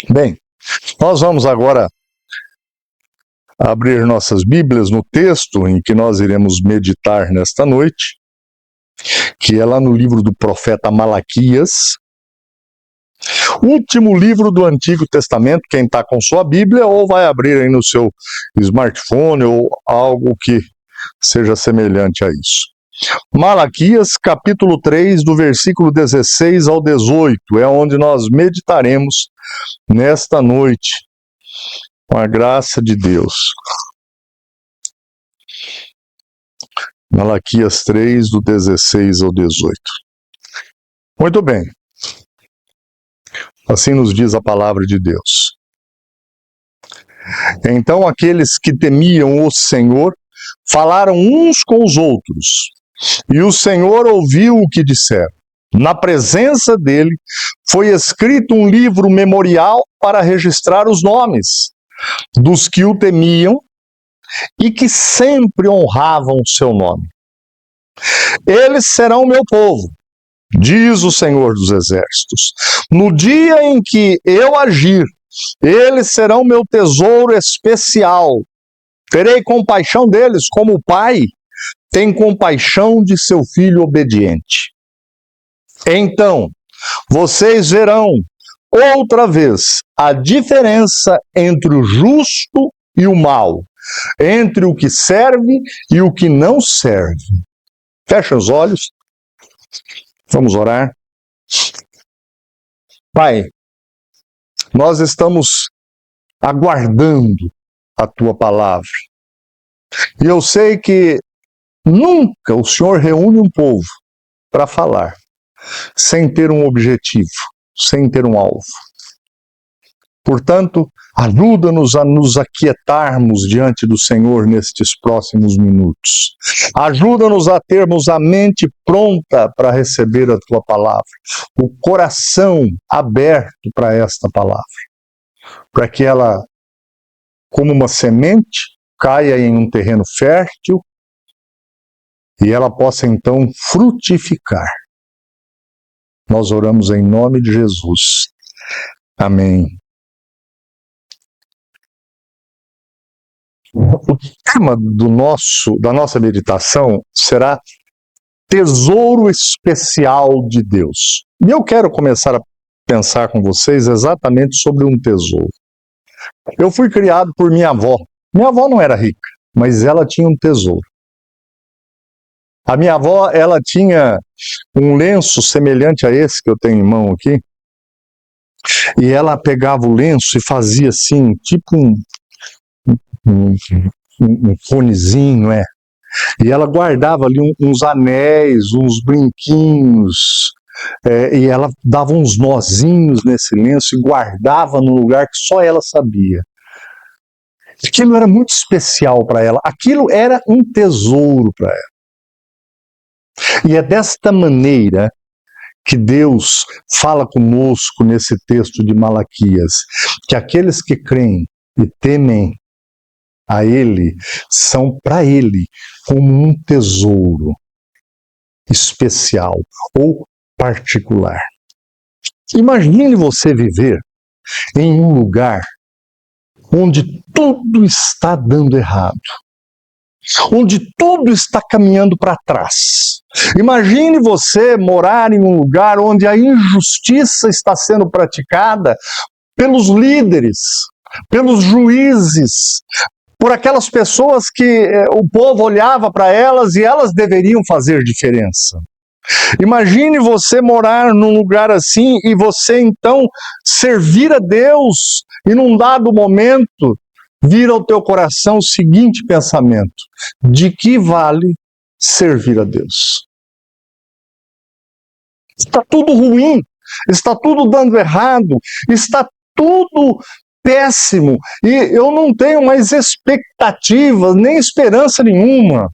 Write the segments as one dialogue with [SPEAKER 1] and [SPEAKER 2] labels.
[SPEAKER 1] Bem, nós vamos agora abrir nossas Bíblias no texto em que nós iremos meditar nesta noite, que é lá no livro do profeta Malaquias, último livro do Antigo Testamento. Quem está com sua Bíblia, ou vai abrir aí no seu smartphone ou algo que seja semelhante a isso. Malaquias, capítulo 3, do versículo 16 ao 18, é onde nós meditaremos nesta noite, com a graça de Deus. Malaquias 3, do 16 ao 18. Muito bem. Assim nos diz a palavra de Deus. Então aqueles que temiam o Senhor falaram uns com os outros, e o Senhor ouviu o que disseram. Na presença dele foi escrito um livro memorial para registrar os nomes dos que o temiam e que sempre honravam o seu nome. Eles serão meu povo, diz o Senhor dos Exércitos. No dia em que eu agir, eles serão meu tesouro especial. Terei compaixão deles como o pai tem compaixão de seu filho obediente. Então, vocês verão outra vez a diferença entre o justo e o mal, entre o que serve e o que não serve. Fecha os olhos. Vamos orar. Pai, nós estamos aguardando a tua palavra. E eu sei que nunca o Senhor reúne um povo para falar sem ter um objetivo, sem ter um alvo. Portanto, ajuda-nos a nos aquietarmos diante do Senhor nestes próximos minutos. Ajuda-nos a termos a mente pronta para receber a tua palavra, o coração aberto para esta palavra, para que ela, como uma semente, caia em um terreno fértil e ela possa então frutificar. Nós oramos em nome de Jesus. Amém. O tema da nossa meditação será Tesouro Especial de Deus. E eu quero começar a pensar com vocês exatamente sobre um tesouro. Eu fui criado por minha avó. Minha avó não era rica, mas ela tinha um tesouro. A minha avó, ela tinha um lenço semelhante a esse que eu tenho em mão aqui, e ela pegava o lenço e fazia assim, tipo um fonezinho, e ela guardava ali uns anéis, uns brinquinhos, e ela dava uns nozinhos nesse lenço e guardava num lugar que só ela sabia. Aquilo era muito especial para ela, aquilo era um tesouro para ela. E é desta maneira que Deus fala conosco nesse texto de Malaquias, que aqueles que creem e temem a Ele são para Ele como um tesouro especial ou particular. Imagine você viver em um lugar onde tudo está dando errado, onde tudo está caminhando para trás. Imagine você morar em um lugar onde a injustiça está sendo praticada pelos líderes, pelos juízes, por aquelas pessoas que o povo olhava para elas e elas deveriam fazer diferença. Imagine você morar num lugar assim e você então servir a Deus e num dado momento vir ao teu coração o seguinte pensamento: de que vale servir a Deus? Está tudo ruim, está tudo dando errado, está tudo péssimo e eu não tenho mais expectativas, nem esperança nenhuma.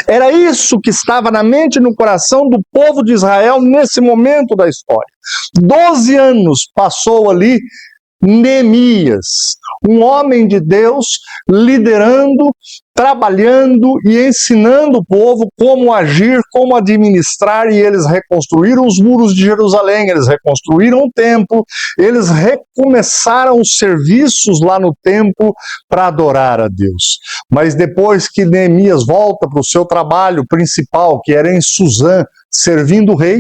[SPEAKER 1] Era isso que estava na mente e no coração do povo de Israel nesse momento da história. 12 anos passou ali Neemias, um homem de Deus, liderando trabalhando e ensinando o povo como agir, como administrar, e eles reconstruíram os muros de Jerusalém, eles reconstruíram o templo, eles recomeçaram os serviços lá no templo para adorar a Deus. Mas depois que Neemias volta para o seu trabalho principal, que era em Suzã, servindo o rei,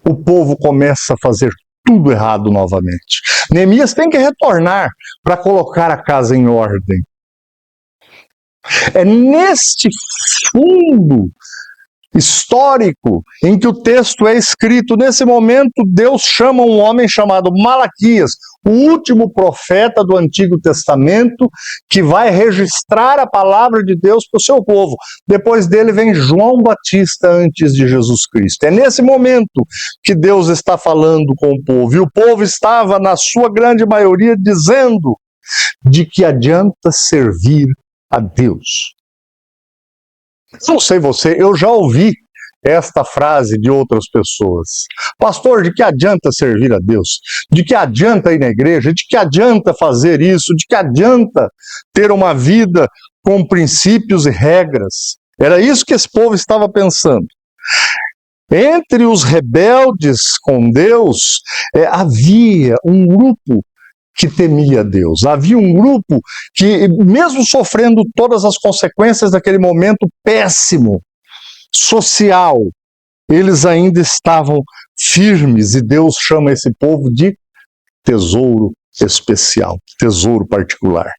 [SPEAKER 1] o povo começa a fazer tudo errado novamente. Neemias tem que retornar para colocar a casa em ordem. É neste fundo histórico em que o texto é escrito. Nesse momento, Deus chama um homem chamado Malaquias, o último profeta do Antigo Testamento, que vai registrar a palavra de Deus para o seu povo. Depois dele vem João Batista, antes de Jesus Cristo. É nesse momento que Deus está falando com o povo. E o povo estava, na sua grande maioria, dizendo de que adianta servir a Deus. Não sei você, eu já ouvi esta frase de outras pessoas. Pastor, de que adianta servir a Deus? De que adianta ir na igreja? De que adianta fazer isso? De que adianta ter uma vida com princípios e regras? Era isso que esse povo estava pensando. Entre os rebeldes com Deus, havia um grupo que temia Deus. Havia um grupo que, mesmo sofrendo todas as consequências daquele momento péssimo, social, eles ainda estavam firmes, e Deus chama esse povo de tesouro especial, tesouro particular.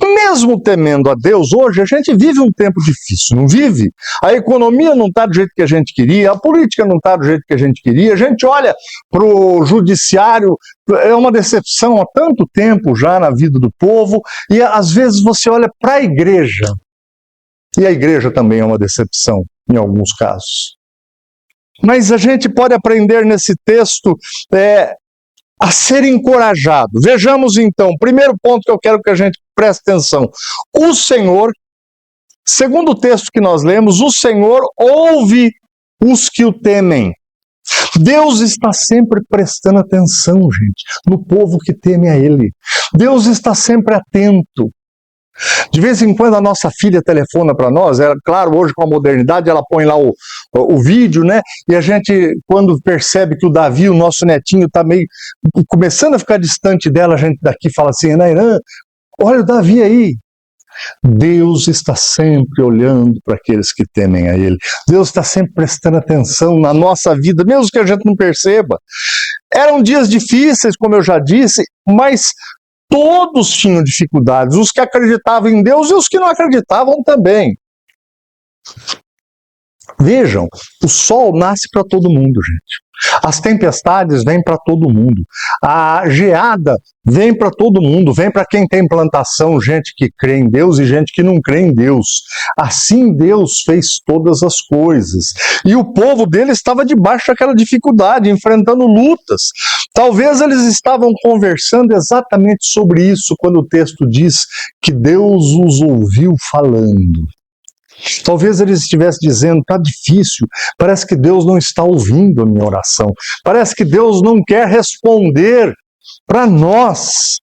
[SPEAKER 1] Mesmo temendo a Deus, hoje a gente vive um tempo difícil, não vive? A economia não está do jeito que a gente queria, a política não está do jeito que a gente queria, a gente olha para o judiciário, é uma decepção há tanto tempo já na vida do povo, e às vezes você olha para a igreja, e a igreja também é uma decepção em alguns casos. Mas a gente pode aprender nesse texto a ser encorajado. Vejamos então, primeiro ponto que eu quero que a gente preste atenção. O Senhor, segundo o texto que nós lemos, o Senhor ouve os que o temem. Deus está sempre prestando atenção, gente, no povo que teme a Ele. Deus está sempre atento. De vez em quando a nossa filha telefona para nós, claro, hoje com a modernidade ela põe lá o vídeo, né? E a gente, quando percebe que o Davi, o nosso netinho, está meio começando a ficar distante dela, a gente daqui fala assim, Nairã, olha o Davi aí. Deus está sempre olhando para aqueles que temem a Ele. Deus está sempre prestando atenção na nossa vida, mesmo que a gente não perceba. Eram dias difíceis, como eu já disse, mas todos tinham dificuldades, os que acreditavam em Deus e os que não acreditavam também. Vejam, o sol nasce para todo mundo, gente. As tempestades vêm para todo mundo. A geada vem para todo mundo, vem para quem tem plantação, gente que crê em Deus e gente que não crê em Deus. Assim Deus fez todas as coisas. E o povo dele estava debaixo daquela dificuldade, enfrentando lutas. Talvez eles estavam conversando exatamente sobre isso quando o texto diz que Deus os ouviu falando. Talvez eles estivessem dizendo, está difícil, parece que Deus não está ouvindo a minha oração, parece que Deus não quer responder para nós.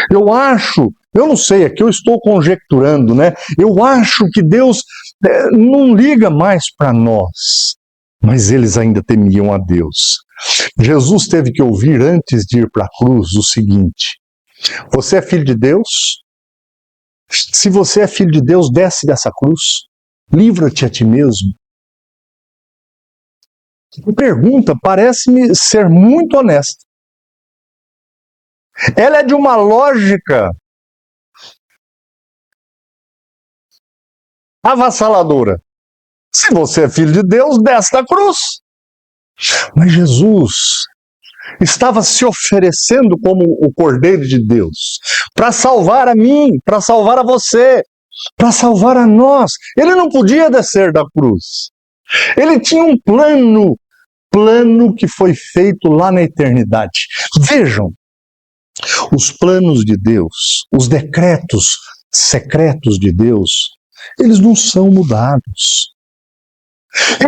[SPEAKER 1] Eu não sei, aqui eu estou conjecturando, né? Eu acho que Deus não liga mais para nós, mas eles ainda temiam a Deus. Jesus teve que ouvir antes de ir para a cruz o seguinte: você é filho de Deus? Se você é filho de Deus, desce dessa cruz. Livra-te a ti mesmo. A pergunta parece-me ser muito honesta. Ela é de uma lógica avassaladora. Se você é filho de Deus, desce da cruz. Mas Jesus estava se oferecendo como o Cordeiro de Deus para salvar a mim, para salvar a você, para salvar a nós. Ele não podia descer da cruz. Ele tinha um plano que foi feito lá na eternidade. Vejam, os planos de Deus, os decretos secretos de Deus, eles não são mudados.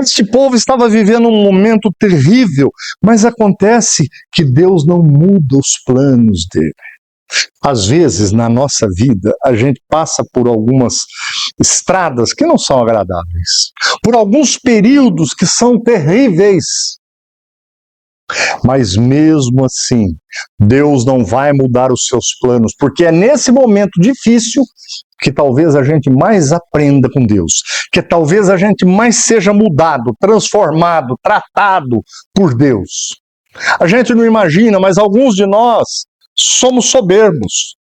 [SPEAKER 1] Este povo estava vivendo um momento terrível, mas acontece que Deus não muda os planos dele. Às vezes, na nossa vida, a gente passa por algumas estradas que não são agradáveis, por alguns períodos que são terríveis. Mas mesmo assim, Deus não vai mudar os seus planos, porque é nesse momento difícil que talvez a gente mais aprenda com Deus, que talvez a gente mais seja mudado, transformado, tratado por Deus. A gente não imagina, mas alguns de nós somos soberbos,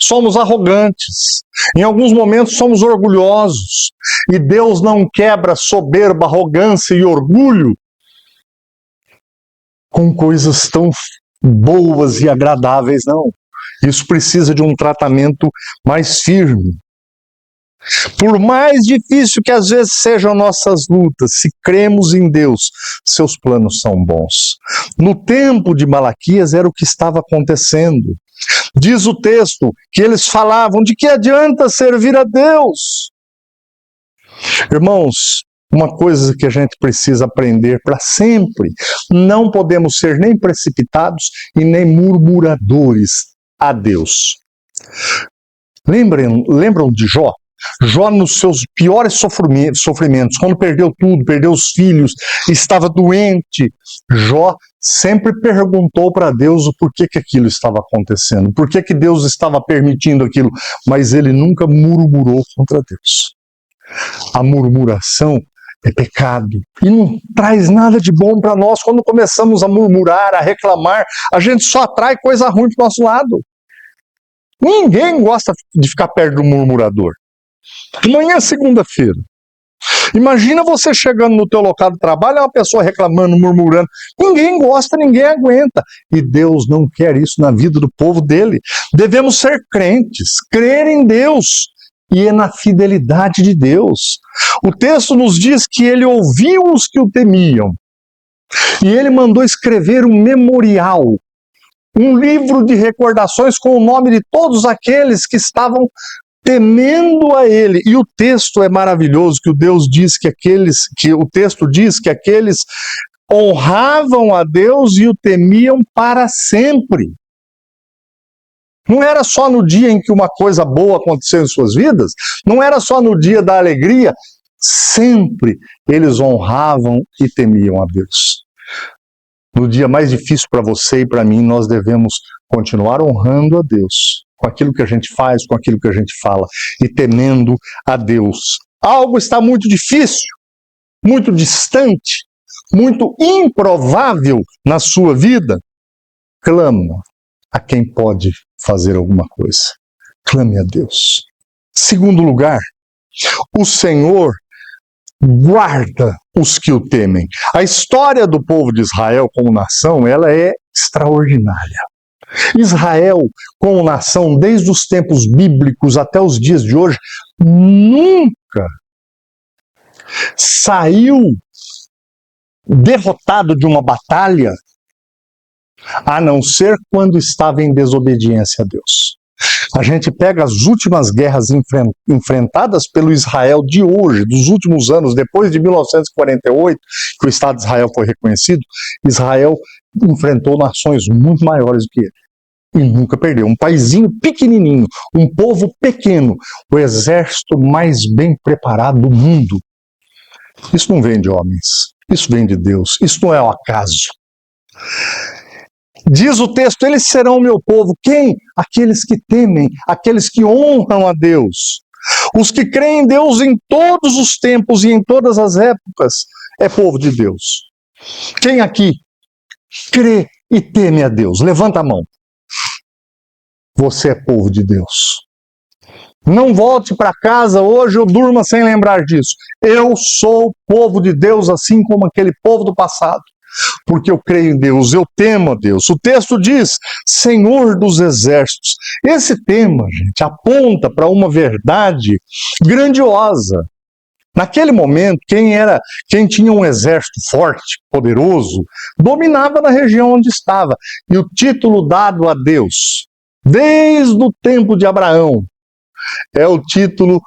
[SPEAKER 1] somos arrogantes, em alguns momentos somos orgulhosos, e Deus não quebra soberba, arrogância e orgulho com coisas tão boas e agradáveis, não. Isso precisa de um tratamento mais firme. Por mais difícil que às vezes sejam nossas lutas, se cremos em Deus, seus planos são bons. No tempo de Malaquias era o que estava acontecendo. Diz o texto que eles falavam: de que adianta servir a Deus? Irmãos, uma coisa que a gente precisa aprender para sempre: não podemos ser nem precipitados e nem murmuradores a Deus. Lembram de Jó? Jó, nos seus piores sofrimentos, quando perdeu tudo, perdeu os filhos, estava doente, Jó sempre perguntou para Deus o porquê que aquilo estava acontecendo, por que Deus estava permitindo aquilo, mas ele nunca murmurou contra Deus. A murmuração é pecado e não traz nada de bom para nós. Quando começamos a murmurar, a reclamar, a gente só atrai coisa ruim para o nosso lado. Ninguém gosta de ficar perto do murmurador. Amanhã é segunda-feira. Imagina você chegando no teu local de trabalho, uma pessoa reclamando, murmurando. Ninguém gosta, ninguém aguenta. E Deus não quer isso na vida do povo dele. Devemos ser crentes, crer em Deus e na fidelidade de Deus. O texto nos diz que ele ouviu os que o temiam. E ele mandou escrever um memorial, um livro de recordações com o nome de todos aqueles que estavam temendo a ele. E o texto é maravilhoso, que o texto diz que aqueles honravam a Deus e o temiam para sempre. Não era só no dia em que uma coisa boa aconteceu em suas vidas, não era só no dia da alegria, sempre eles honravam e temiam a Deus. No dia mais difícil para você e para mim, nós devemos continuar honrando a Deus, com aquilo que a gente faz, com aquilo que a gente fala, e temendo a Deus. Algo está muito difícil, muito distante, muito improvável na sua vida. Clama a quem pode fazer alguma coisa. Clame a Deus. Segundo lugar, o Senhor guarda os que o temem. A história do povo de Israel como nação, ela é extraordinária. Israel, como nação, desde os tempos bíblicos até os dias de hoje, nunca saiu derrotado de uma batalha, a não ser quando estava em desobediência a Deus. A gente pega as últimas guerras enfrentadas pelo Israel de hoje, dos últimos anos, depois de 1948, que o Estado de Israel foi reconhecido, Israel enfrentou nações muito maiores do que ele. E nunca perdeu. Um paizinho pequenininho, um povo pequeno, o exército mais bem preparado do mundo. Isso não vem de homens, isso vem de Deus, isso não é um acaso. Diz o texto: eles serão o meu povo. Quem? Aqueles que temem, aqueles que honram a Deus. Os que creem em Deus em todos os tempos e em todas as épocas é povo de Deus. Quem aqui crê e teme a Deus? Levanta a mão. Você é povo de Deus. Não volte para casa hoje ou durma sem lembrar disso. Eu sou povo de Deus, assim como aquele povo do passado. Porque eu creio em Deus, eu temo a Deus. O texto diz, Senhor dos Exércitos. Esse tema, gente, aponta para uma verdade grandiosa. Naquele momento, quem tinha um exército forte, poderoso, dominava na região onde estava. E o título dado a Deus, desde o tempo de Abraão, é o título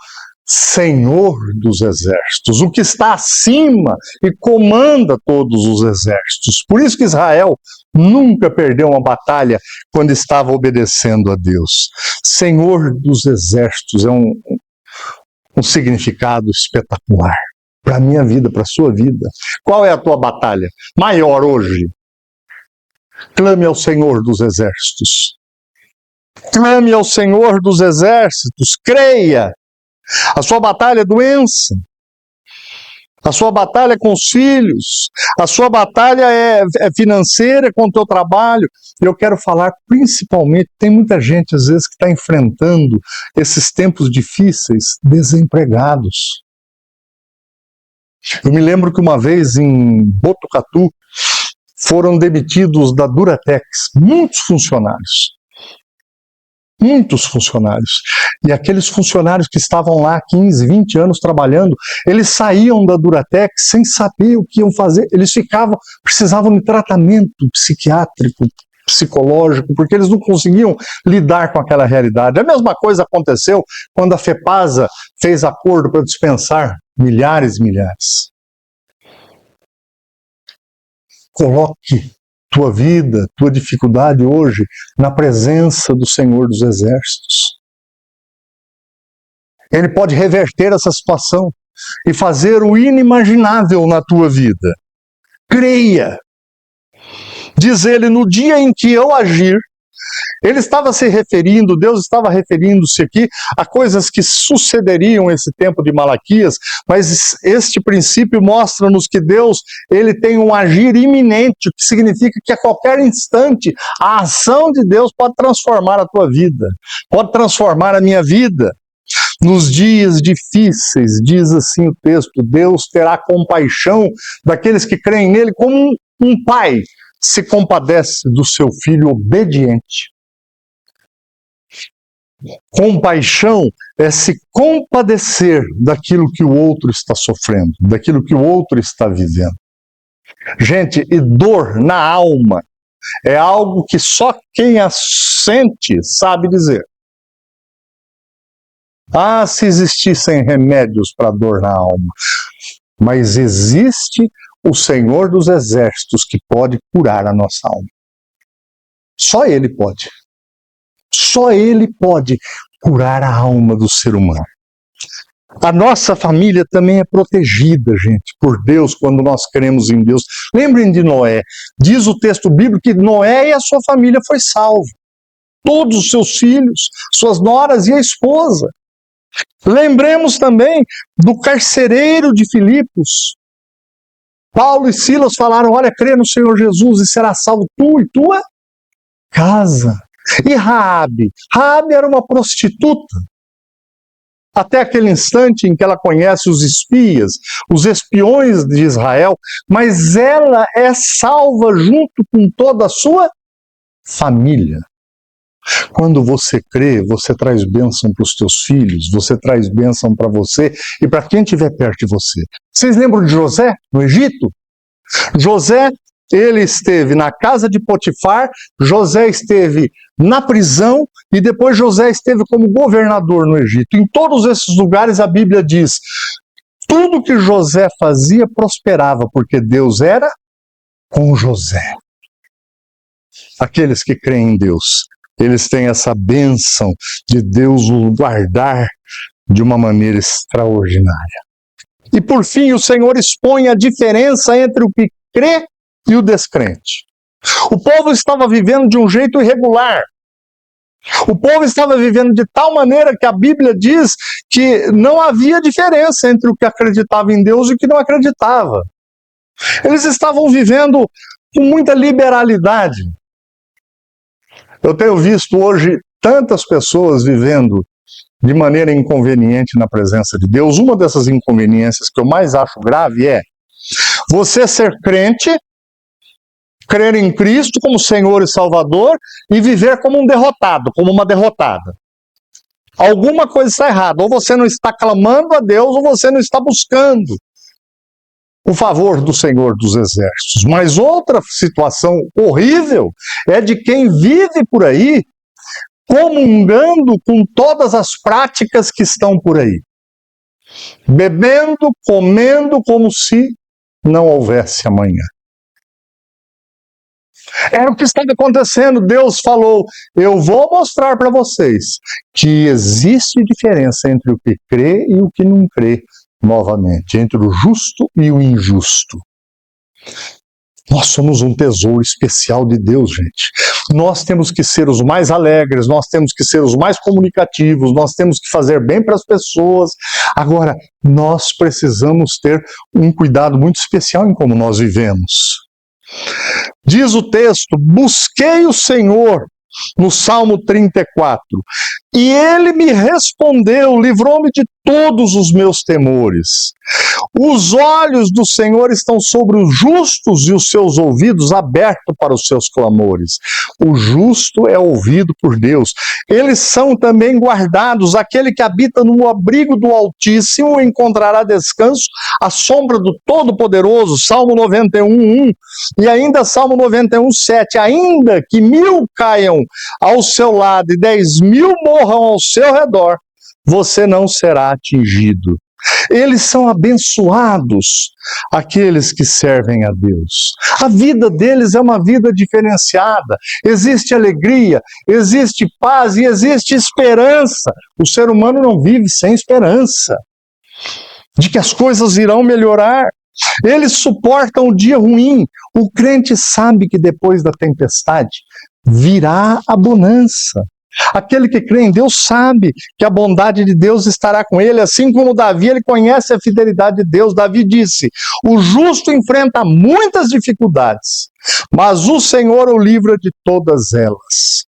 [SPEAKER 1] Senhor dos exércitos, o que está acima e comanda todos os exércitos. Por isso que Israel nunca perdeu uma batalha quando estava obedecendo a Deus. Senhor dos exércitos é um significado espetacular para a minha vida, para a sua vida. Qual é a tua batalha maior hoje? Clame ao Senhor dos exércitos. Clame ao Senhor dos exércitos. Creia. A sua batalha é doença. A sua batalha é com os filhos. A sua batalha é financeira, com o teu trabalho. Eu quero falar principalmente, tem muita gente às vezes que está enfrentando esses tempos difíceis, desempregados. Eu me lembro que uma vez em Botucatu foram demitidos da Duratex muitos funcionários. Muitos funcionários. E aqueles funcionários que estavam lá 15, 20 anos trabalhando, eles saíam da Duratex sem saber o que iam fazer. Eles precisavam de tratamento psiquiátrico, psicológico, porque eles não conseguiam lidar com aquela realidade. A mesma coisa aconteceu quando a FEPASA fez acordo para dispensar milhares e milhares. Coloque tua vida, tua dificuldade hoje na presença do Senhor dos Exércitos. Ele pode reverter essa situação e fazer o inimaginável na tua vida. Creia. Diz ele, no dia em que eu agir, ele estava se referindo, Deus estava referindo-se aqui a coisas que sucederiam nesse tempo de Malaquias, mas este princípio mostra-nos que Deus, ele tem um agir iminente, o que significa que a qualquer instante a ação de Deus pode transformar a tua vida, pode transformar a minha vida. Nos dias difíceis, diz assim o texto, Deus terá compaixão daqueles que creem nele, como um pai se compadece do seu filho obediente. Compaixão é se compadecer daquilo que o outro está sofrendo, daquilo que o outro está vivendo. Gente, e dor na alma é algo que só quem a sente sabe dizer. Ah, se existissem remédios para dor na alma. Mas existe o Senhor dos Exércitos que pode curar a nossa alma. Só Ele pode. Só Ele pode curar a alma do ser humano. A nossa família também é protegida, gente, por Deus, quando nós cremos em Deus. Lembrem de Noé. Diz o texto bíblico que Noé e a sua família foi salvo. Todos os seus filhos, suas noras e a esposa. Lembremos também do carcereiro de Filipos. Paulo e Silas falaram, olha, crê no Senhor Jesus e será salvo tu e tua casa. E Raabe? Raabe era uma prostituta. Até aquele instante em que ela conhece os espias, os espiões de Israel, mas ela é salva junto com toda a sua família. Quando você crê, você traz bênção para os teus filhos, você traz bênção para você e para quem estiver perto de você. Vocês lembram de José, no Egito? José, ele esteve na casa de Potifar, José esteve na prisão e depois José esteve como governador no Egito. Em todos esses lugares a Bíblia diz, tudo que José fazia prosperava, porque Deus era com José. Aqueles que creem em Deus, eles têm essa bênção de Deus o guardar de uma maneira extraordinária. E por fim, o Senhor expõe a diferença entre o que crê e o descrente. O povo estava vivendo de um jeito irregular. O povo estava vivendo de tal maneira que a Bíblia diz que não havia diferença entre o que acreditava em Deus e o que não acreditava. Eles estavam vivendo com muita liberalidade. Eu tenho visto hoje tantas pessoas vivendo de maneira inconveniente na presença de Deus. Uma dessas inconveniências que eu mais acho grave é você ser crente, crer em Cristo como Senhor e Salvador e viver como um derrotado, como uma derrotada. Alguma coisa está errada. Ou você não está clamando a Deus ou você não está buscando o favor do Senhor dos Exércitos. Mas outra situação horrível é de quem vive por aí comungando com todas as práticas que estão por aí. bebendo, comendo como se não houvesse amanhã. Era o que estava acontecendo. Deus falou: eu vou mostrar para vocês que existe diferença entre o que crê e o que não crê, novamente, entre o justo e o injusto. Nós somos um tesouro especial de Deus, gente. Nós temos que ser os mais alegres, nós temos que ser os mais comunicativos, nós temos que fazer bem para as pessoas. Agora, nós precisamos ter um cuidado muito especial em como nós vivemos. Diz o texto: busquei o Senhor, no Salmo 34, e Ele me respondeu, livrou-me de todos os meus temores. Os olhos do Senhor estão sobre os justos e os seus ouvidos abertos para os seus clamores. O justo é ouvido por Deus. Eles são também guardados. Aquele que habita no abrigo do Altíssimo encontrará descanso à sombra do Todo-Poderoso. Salmo 91:1. E ainda Salmo 91:7. Ainda que 1000 caiam ao seu lado e 10.000 morram ao seu redor, você não será atingido. Eles são abençoados, aqueles que servem a Deus. A vida deles é uma vida diferenciada. Existe alegria, existe paz e existe esperança. O ser humano não vive sem esperança de que as coisas irão melhorar. Eles suportam o dia ruim. O crente sabe que depois da tempestade virá a bonança. Aquele que crê em Deus sabe que a bondade de Deus estará com ele, assim como Davi, ele conhece a fidelidade de Deus. Davi disse: o justo enfrenta muitas dificuldades, mas o Senhor o livra de todas elas.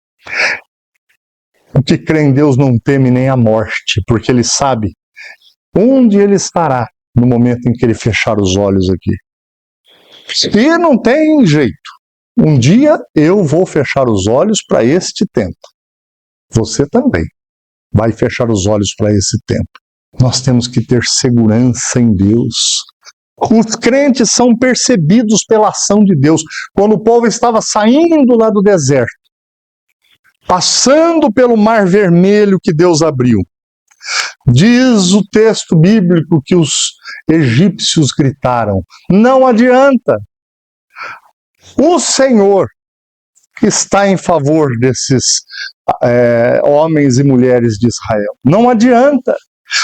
[SPEAKER 1] O que crê em Deus não teme nem a morte, porque ele sabe onde ele estará no momento em que ele fechar os olhos aqui. E não tem jeito. Um dia eu vou fechar os olhos para este tempo. Você também vai fechar os olhos para esse tempo. Nós temos que ter segurança em Deus. Os crentes são percebidos pela ação de Deus. Quando o povo estava saindo lá do deserto, passando pelo Mar Vermelho que Deus abriu, diz o texto bíblico que os egípcios gritaram: não adianta, o Senhor está em favor desses homens e mulheres de Israel. Não adianta,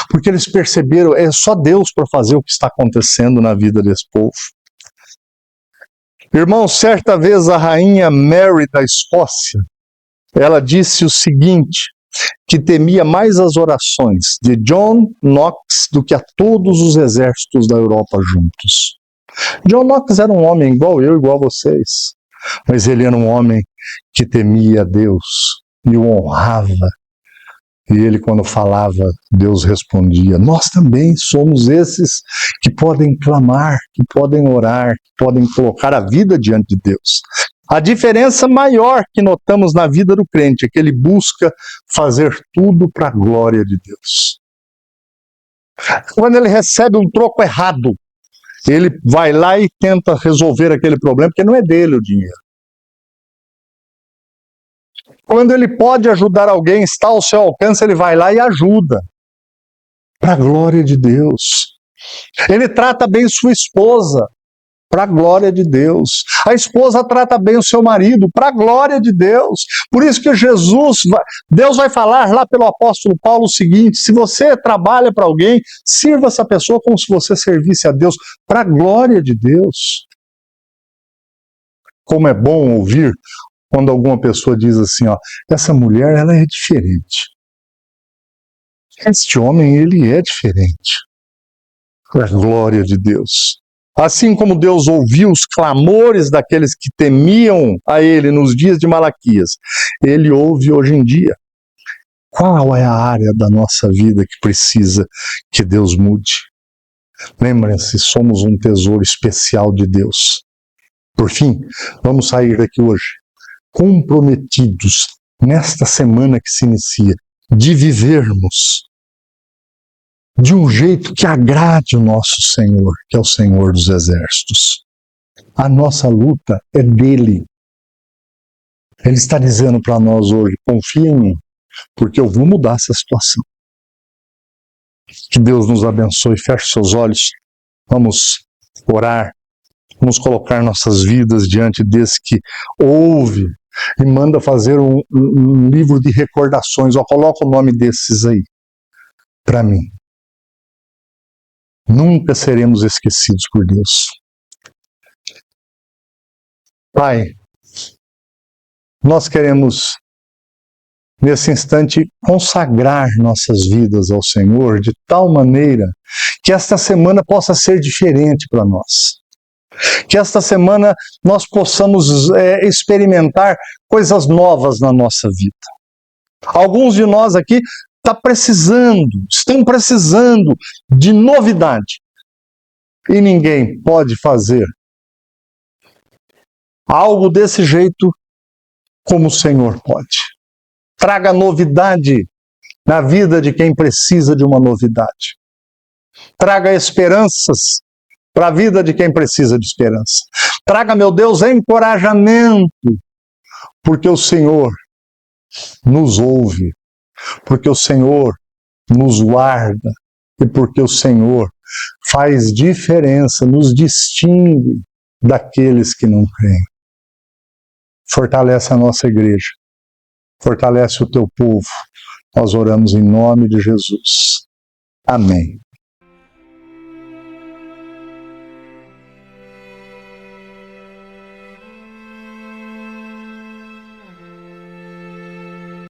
[SPEAKER 1] porque eles perceberam, é só Deus para fazer o que está acontecendo na vida desse povo. Irmão, certa vez a rainha Mary da Escócia, ela disse o seguinte, que temia mais as orações de John Knox do que a todos os exércitos da Europa juntos. John Knox era um homem igual eu, igual vocês, mas ele era um homem que temia a Deus e o honrava. E ele, quando falava, Deus respondia. Nós também somos esses que podem clamar, que podem orar, que podem colocar a vida diante de Deus. A diferença maior que notamos na vida do crente é que ele busca fazer tudo para a glória de Deus. Quando ele recebe um troco errado, ele vai lá e tenta resolver aquele problema, porque não é dele o dinheiro. Quando ele pode ajudar alguém, está ao seu alcance, ele vai lá e ajuda. Para a glória de Deus. Ele trata bem sua esposa. Para a glória de Deus. A esposa trata bem o seu marido. Para a glória de Deus. Por isso que Deus vai falar lá pelo apóstolo Paulo o seguinte: se você trabalha para alguém, sirva essa pessoa como se você servisse a Deus. Para a glória de Deus. Como é bom ouvir quando alguma pessoa diz assim, ó, essa mulher, ela é diferente. Este homem, ele é diferente. Para a glória de Deus. Assim como Deus ouviu os clamores daqueles que temiam a Ele nos dias de Malaquias, Ele ouve hoje em dia. Qual é a área da nossa vida que precisa que Deus mude? Lembrem-se, somos um tesouro especial de Deus. Por fim, vamos sair daqui hoje comprometidos, nesta semana que se inicia, de vivermos de um jeito que agrade o nosso Senhor, que é o Senhor dos Exércitos. A nossa luta é dele. Ele está dizendo para nós hoje, confia em mim, porque eu vou mudar essa situação. Que Deus nos abençoe. Feche seus olhos. Vamos orar. Vamos colocar nossas vidas diante desse que ouve e manda fazer um livro de recordações. Coloca o nome desses aí para mim. Nunca seremos esquecidos por Deus. Pai, nós queremos, nesse instante, consagrar nossas vidas ao Senhor de tal maneira que esta semana possa ser diferente para nós. Que esta semana nós possamos experimentar coisas novas na nossa vida. Alguns de nós aqui estão precisando de novidade. E ninguém pode fazer algo desse jeito como o Senhor pode. Traga novidade na vida de quem precisa de uma novidade. Traga esperanças para a vida de quem precisa de esperança. Traga, meu Deus, encorajamento, porque o Senhor nos ouve, porque o Senhor nos guarda e porque o Senhor faz diferença, nos distingue daqueles que não creem. Fortalece a nossa igreja, fortalece o teu povo. Nós oramos em nome de Jesus. Amém.